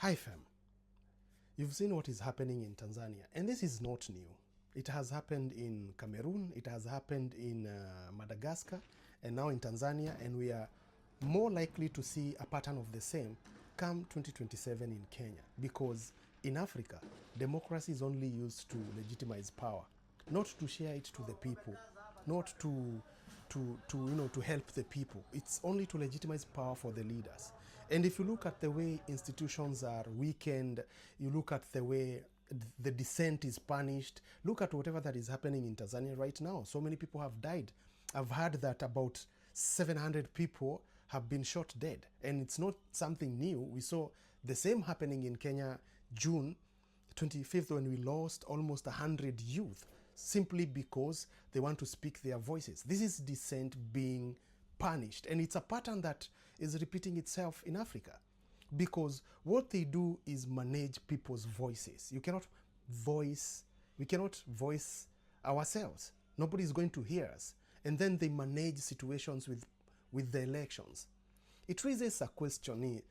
Hi fam, you've seen what is happening in Tanzania, and this is not new. It has happened in Cameroon, it has happened in Madagascar, and now in Tanzania, and we are more likely to see a pattern of the same come 2027 in Kenya, because in Africa, democracy is only used to legitimize power, not to share it to the people, not to help the people. It's only to legitimize power for the leaders. And if you look at the way institutions are weakened, you look at the way the dissent is punished, look at whatever that is happening in Tanzania right now. So many people have died. I've heard that about 700 people have been shot dead, and it's not something new. We saw the same happening in Kenya June 25th when we lost almost 100 youth simply because they want to speak their voices. This is dissent being punished, and it's a pattern that is repeating itself in Africa, because what they do is manage people's voices. We cannot voice ourselves. Nobody is going to hear us. And then they manage situations with the elections. It raises a question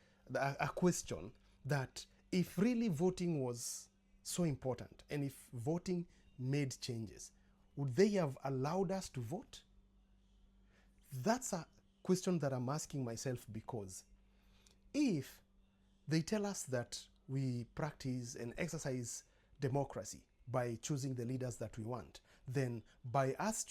that if really voting was so important, and if voting made changes, would they have allowed us to vote? That's a question that I'm asking myself, because if they tell us that we practice and exercise democracy by choosing the leaders that we want, then by us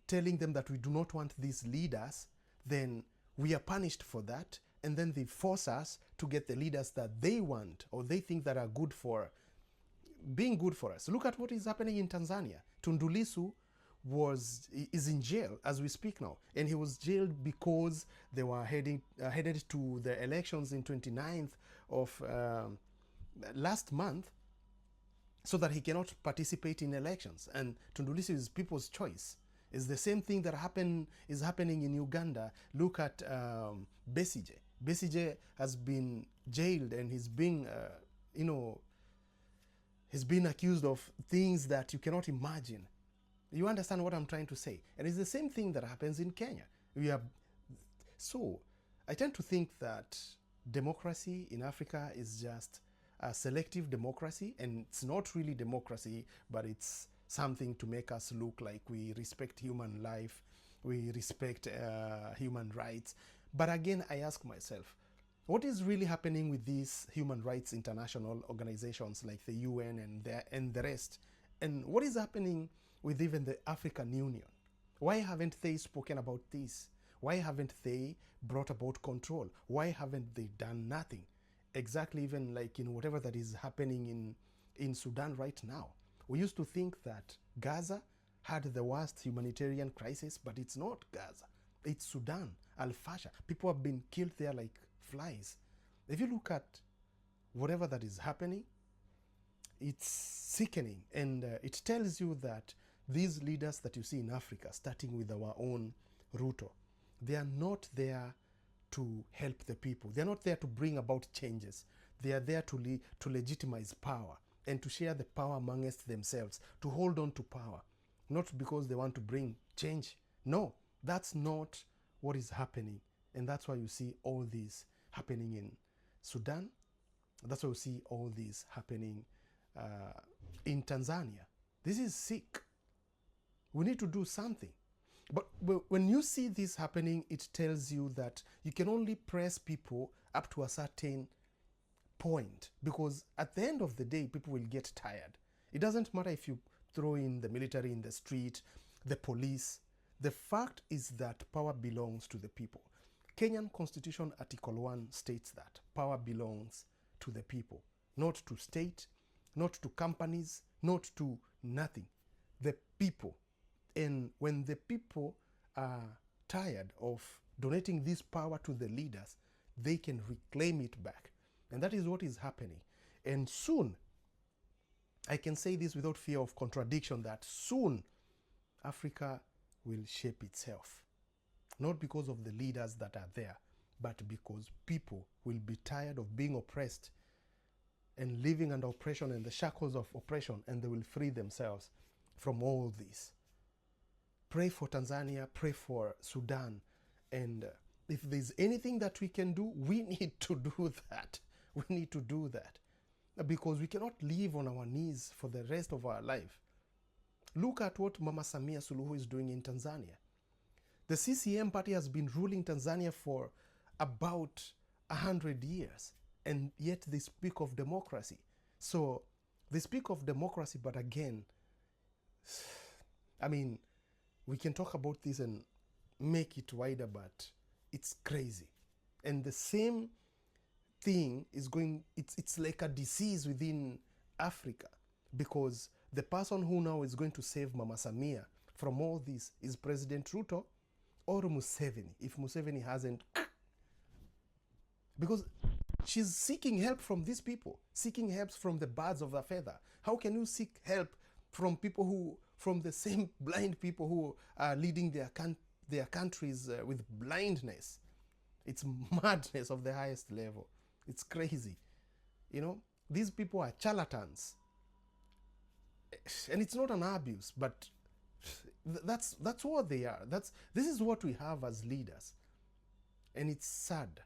telling them that we do not want these leaders, then we are punished for that, and then they force us to get the leaders that they want or they think that are good for being good for us. Look at what is happening in Tanzania. Tundu Lissu is in jail as we speak now, and he was jailed because they were headed to the elections in 29th of last month, so that he cannot participate in elections. And Tundu Lissu is people's choice. It's the same thing that is happening in Uganda. Look at Besigye. Besigye has been jailed, and he's being he's been accused of things that you cannot imagine. You understand what I'm trying to say? And it's the same thing that happens in Kenya. So I tend to think that democracy in Africa is just a selective democracy, and it's not really democracy, but it's something to make us look like we respect human life, we respect human rights. But again, I ask myself, what is really happening with these human rights international organizations like the UN and the rest? And what is happening with even the African Union? Why haven't they spoken about this? Why haven't they brought about control? Why haven't they done nothing? Exactly, even like in whatever that is happening in Sudan right now. We used to think that Gaza had the worst humanitarian crisis, but it's not Gaza. It's Sudan, Al-Fasher. People have been killed there like flies. If you look at whatever that is happening, it's sickening, and it tells you that these leaders that you see in Africa, starting with our own Ruto, they are not there to help the people. They're not there to bring about changes. They are there to legitimize power and to share the power amongst themselves, to hold on to power, not because they want to bring change. No, that's not what is happening. And that's why you see all this happening in Sudan. That's why you see all this happening in Tanzania. This is sick. We need to do something. But when you see this happening, it tells you that you can only press people up to a certain point, because at the end of the day, people will get tired. It doesn't matter if you throw in the military in the street, the police. The fact is that power belongs to the people. Kenyan Constitution Article 1 states that power belongs to the people, not to state, not to companies, not to nothing. The people. And when the people are tired of donating this power to the leaders, they can reclaim it back. And that is what is happening. And soon, I can say this without fear of contradiction, that soon Africa will shape itself. Not because of the leaders that are there, but because people will be tired of being oppressed and living under oppression and the shackles of oppression, and they will free themselves from all this. Pray for Tanzania, pray for Sudan, and if there's anything that we can do, we need to do that. we need to do that, because we cannot live on our knees for the rest of our life. Look at what Mama Samia Suluhu is doing in Tanzania. The CCM party has been ruling Tanzania for about 100 years, and yet they speak of democracy. So they speak of democracy, but again, I mean, we can talk about this and make it wider, but it's crazy. And the same thing is going, it's like a disease within Africa, because the person who now is going to save Mama Samia from all this is President Ruto or Museveni, if Museveni hasn't. Because she's seeking help from these people, seeking help from the birds of a feather. How can you seek help from people who, from the same blind people who are leading their countries with blindness? It's madness of the highest level. It's crazy. You know, these people are charlatans. And it's not an abuse, but that's what they are. This is what we have as leaders. And it's sad.